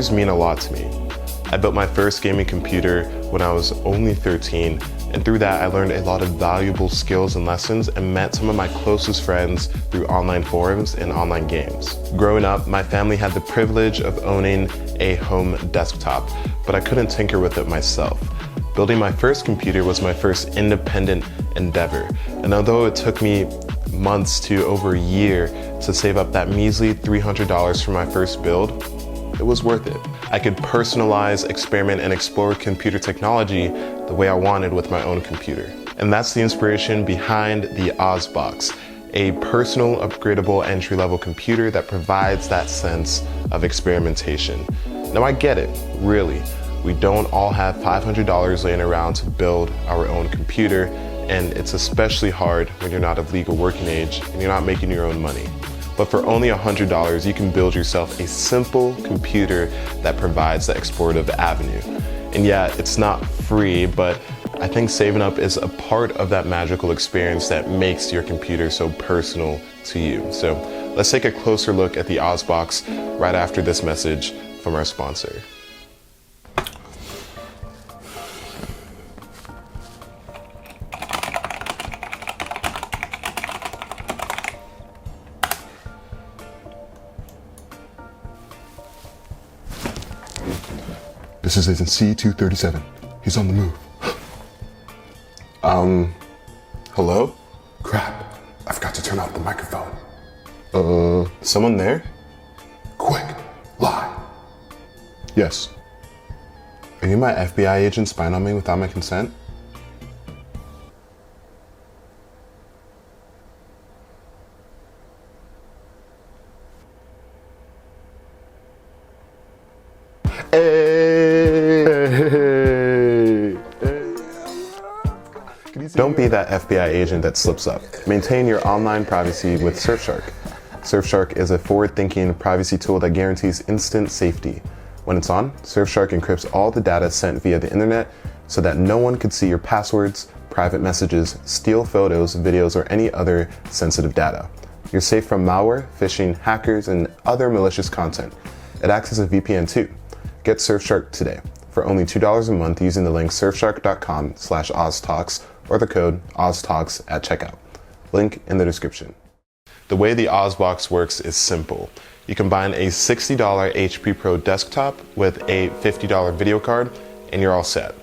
computers mean a lot to me. I built my first gaming computer when I was only 13, and through that I learned a lot of valuable skills and lessons and met some of my closest friends through online forums and online games. Growing up, my family had the privilege of owning a home desktop, but I couldn't tinker with it myself. Building my first computer was my first independent endeavor, and although it took me months to over a year to save up that measly $300 for my first build, it was worth it. I could personalize, experiment, and explore computer technology the way I wanted with my own computer. And that's the inspiration behind the Ozbox, a personal, upgradable, entry-level computer that provides that sense of experimentation. Now I get it, really. We don't all have $500 laying around to build our own computer, and it's especially hard when you're not of legal working age and you're not making your own money. But for only $100, you can build yourself a simple computer that provides the explorative avenue. And yeah, it's not free, but I think saving up is a part of that magical experience that makes your computer so personal to you. So let's take a closer look at the Ozbox right after this message from our sponsor. This is Agent C-237. He's on the move. Hello? Crap, I forgot to turn off the microphone. Someone there? Quick, lie. Yes. Are you my FBI agent spying on me without my consent? Don't be that FBI agent that slips up. Maintain your online privacy with Surfshark. Surfshark is a forward-thinking privacy tool that guarantees instant safety. When it's on, Surfshark encrypts all the data sent via the internet so that no one could see your passwords, private messages, steal photos, videos, or any other sensitive data. You're safe from malware, phishing, hackers, and other malicious content. It acts as a VPN too. Get Surfshark today for only $2 a month using the link surfshark.com/OzTalks or the code OzTalks at checkout. Link in the description. The way the Ozbox works is simple. You combine a $60 HP Pro desktop with a $50 video card and you're all set.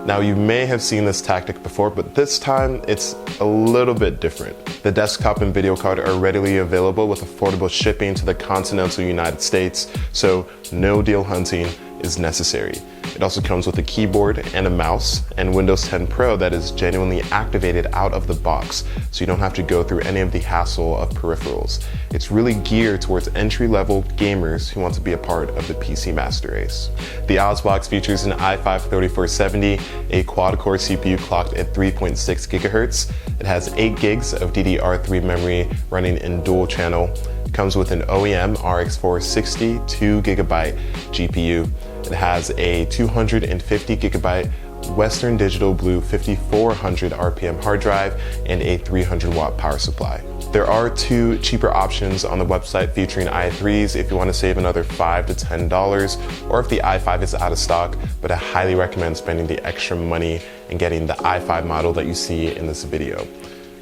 Now you may have seen this tactic before, but this time it's a little bit different. The desktop and video card are readily available with affordable shipping to the continental United States, so no deal hunting is necessary. It also comes with a keyboard and a mouse and Windows 10 Pro that is genuinely activated out of the box, so you don't have to go through any of the hassle of peripherals. It's really geared towards entry-level gamers who want to be a part of the PC master race. The Ozbox features an i5-3470, a quad-core CPU clocked at 3.6 GHz. It has 8 gigs of DDR3 memory running in dual channel. It comes with an OEM RX 460 2GB GPU. It has a 250GB Western Digital Blue 5400 RPM hard drive and a 300-watt power supply. There are 2 cheaper options on the website featuring i3s if you want to save another $5 to $10, or if the i5 is out of stock, but I highly recommend spending the extra money and getting the i5 model that you see in this video.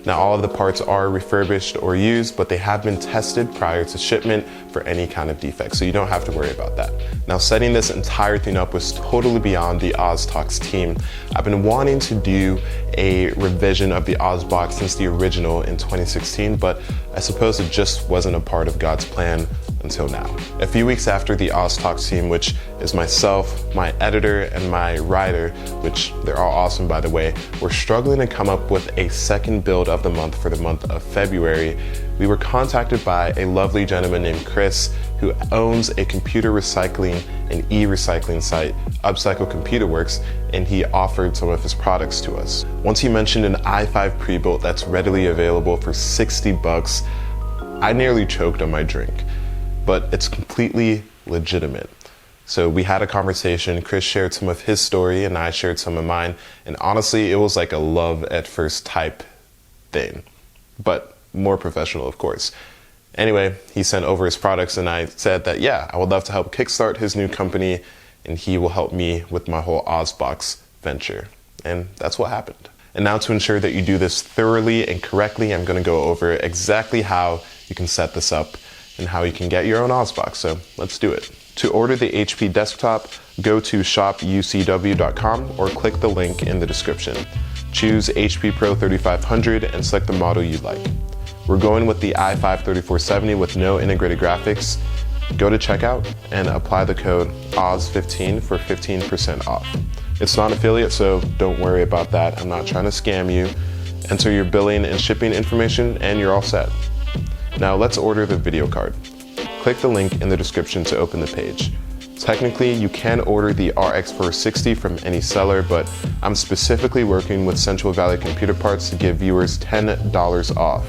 Now all of the parts are refurbished or used, but they have been tested prior to shipment for any kind of defect, so you don't have to worry about that. Now setting this entire thing up was totally beyond the OzTalksTeam. I've been wanting to do a revision of the Ozbox since the original in 2016, but I suppose it just wasn't a part of God's plan until now. A few weeks after the OzTalksTeam, which is myself, my editor, and my writer, which they're all awesome by the way, were struggling to come up with a second build of the month for the month of February, we were contacted by a lovely gentleman named Chris who owns a computer recycling and e-recycling site, Upcycle Computer Works, and he offered some of his products to us. Once he mentioned an i5 pre-built that's readily available for $60, I nearly choked on my drink, but it's completely legitimate. So we had a conversation, Chris shared some of his story and I shared some of mine, and honestly it was like a love at first type thing, but more professional of course. Anyway, he sent over his products and I said that, yeah, I would love to help kickstart his new company and he will help me with my whole Ozbox venture. And that's what happened. And now to ensure that you do this thoroughly and correctly, I'm going to go over exactly how you can set this up and how you can get your own Ozbox. So let's do it. To order the HP desktop, go to shopucw.com or click the link in the description. Choose HP Pro 3500 and select the model you'd like. We're going with the i5-3470 with no integrated graphics. Go to checkout and apply the code OZ15 for 15% off. It's not affiliate, so don't worry about that. I'm not trying to scam you. Enter your billing and shipping information and you're all set. Now let's order the video card. Click the link in the description to open the page. Technically, you can order the RX 460 from any seller, but I'm specifically working with Central Valley Computer Parts to give viewers $10 off.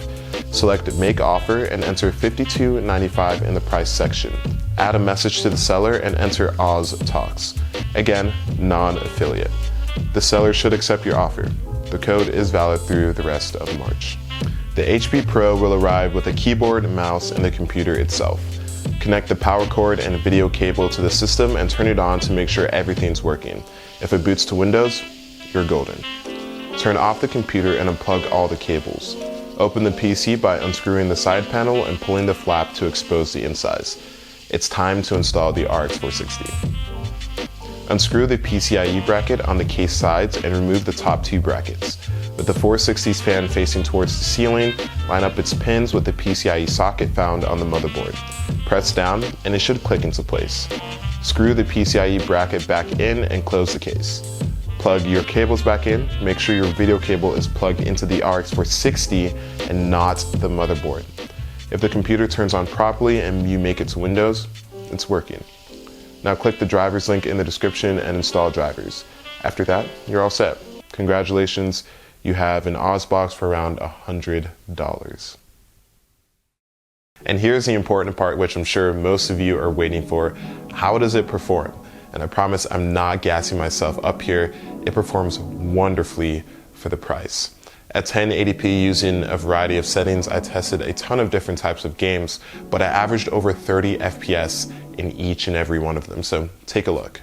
Select Make Offer and enter $52.95 in the price section. Add a message to the seller and enter OzTalks. Again, non-affiliate. The seller should accept your offer. The code is valid through the rest of March. The HP Pro will arrive with a keyboard, mouse, and the computer itself. Connect the power cord and video cable to the system and turn it on to make sure everything's working. If it boots to Windows, you're golden. Turn off the computer and unplug all the cables. Open the PC by unscrewing the side panel and pulling the flap to expose the insides. It's time to install the RX 460. Unscrew the PCIe bracket on the case sides and remove the top two brackets. With the 460's fan facing towards the ceiling, line up its pins with the PCIe socket found on the motherboard. Press down and it should click into place. Screw the PCIe bracket back in and close the case. Plug your cables back in. Make sure your video cable is plugged into the RX 460 and not the motherboard. If the computer turns on properly and you make it to Windows, it's working. Now click the drivers link in the description and install drivers. After that, you're all set. Congratulations, you have an Ozbox for around $100. And here's the important part, which I'm sure most of you are waiting for. How does it perform? And I promise I'm not gassing myself up here. It performs wonderfully for the price. At 1080p using a variety of settings, I tested a ton of different types of games, but I averaged over 30 FPS in each and every one of them. So take a look.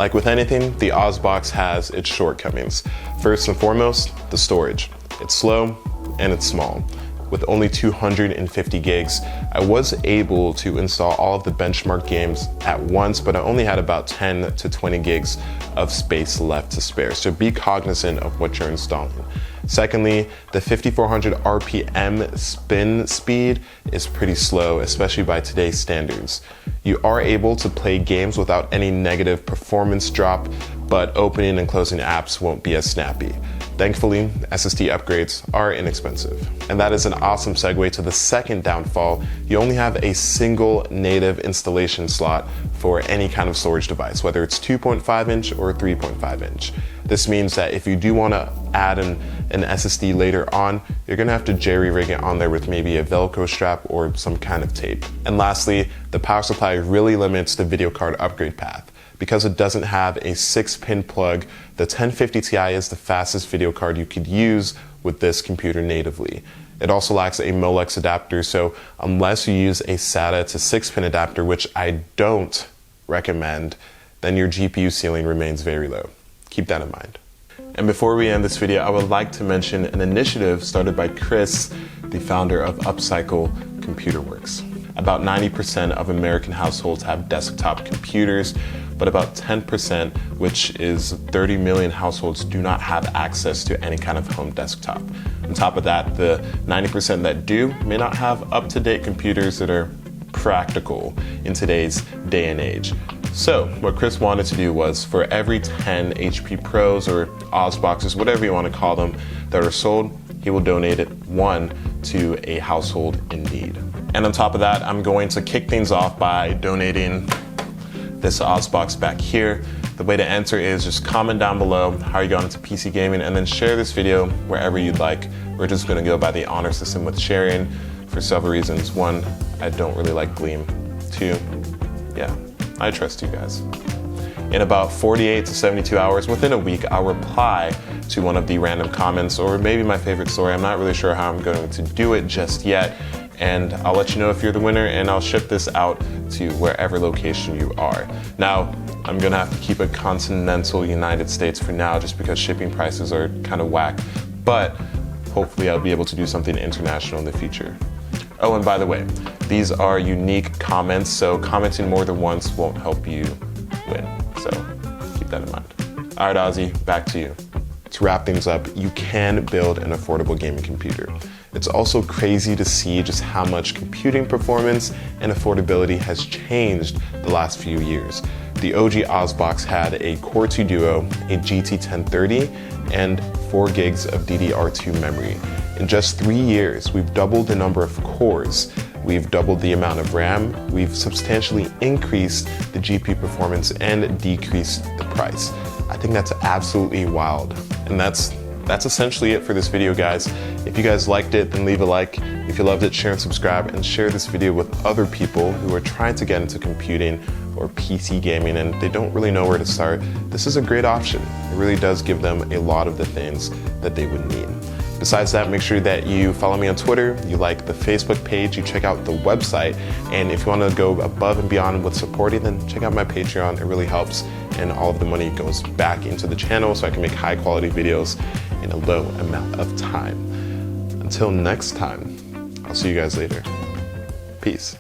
Like with anything, the Ozbox has its shortcomings. First and foremost, the storage. It's slow and it's small. With only 250 gigs, I was able to install all of the benchmark games at once, but I only had about 10 to 20 gigs of space left to spare. So be cognizant of what you're installing. Secondly, the 5400 RPM spin speed is pretty slow, especially by today's standards. You are able to play games without any negative performance drop, but opening and closing apps won't be as snappy. Thankfully, SSD upgrades are inexpensive. And that is an awesome segue to the second downfall. You only have a single native installation slot for any kind of storage device, whether it's 2.5 inch or 3.5 inch. This means that if you do want to add an SSD later on, you're going to have to jerry-rig it on there with maybe a Velcro strap or some kind of tape. And lastly, the power supply really limits the video card upgrade path. Because it doesn't have a 6-pin plug, the 1050 Ti is the fastest video card you could use with this computer natively. It also lacks a Molex adapter, so unless you use a SATA to 6-pin adapter, which I don't recommend, then your GPU ceiling remains very low. Keep that in mind. And before we end this video, I would like to mention an initiative started by Chris, the founder of Upcycle Computer Works. About 90% of American households have desktop computers, but about 10%, which is 30 million households, do not have access to any kind of home desktop. On top of that, the 90% that do may not have up-to-date computers that are practical in today's day and age. So what Chris wanted to do was, for every 10 HP Pros or Ozboxes, whatever you want to call them, that are sold, he will donate one to a household in need. And on top of that, I'm going to kick things off by donating this Ozbox back here. The way to enter is just comment down below how you got into PC gaming and then share this video wherever you'd like. We're just gonna go by the honor system with sharing for several reasons. One, I don't really like Gleam. Two, yeah, I trust you guys. In about 48 to 72 hours, within a week, I'll reply to one of the random comments or maybe my favorite story. I'm not really sure how I'm going to do it just yet. And I'll let you know if you're the winner, and I'll ship this out to wherever location you are. Now, I'm gonna have to keep it continental United States for now, just because shipping prices are kind of whack, but hopefully I'll be able to do something international in the future. Oh, and by the way, these are unique comments, so commenting more than once won't help you win. So keep that in mind. All right, Ozzy, back to you. To wrap things up, you can build an affordable gaming computer. It's also crazy to see just how much computing performance and affordability has changed the last few years. The OG Ozbox had a Core 2 Duo, a GT 1030, and 4 gigs of DDR2 memory. In just 3 years, we've doubled the number of cores, we've doubled the amount of RAM, we've substantially increased the GPU performance and decreased the price. I think that's absolutely wild. And that's essentially it for this video, guys. If you guys liked it, then leave a like. If you loved it, share and subscribe, and share this video with other people who are trying to get into computing or PC gaming and they don't really know where to start. This is a great option. It really does give them a lot of the things that they would need. Besides that, make sure that you follow me on Twitter, you like the Facebook page, you check out the website, and if you want to go above and beyond with supporting, then check out my Patreon. It really helps, and all of the money goes back into the channel so I can make high quality videos in a low amount of time. Until next time, I'll see you guys later. Peace.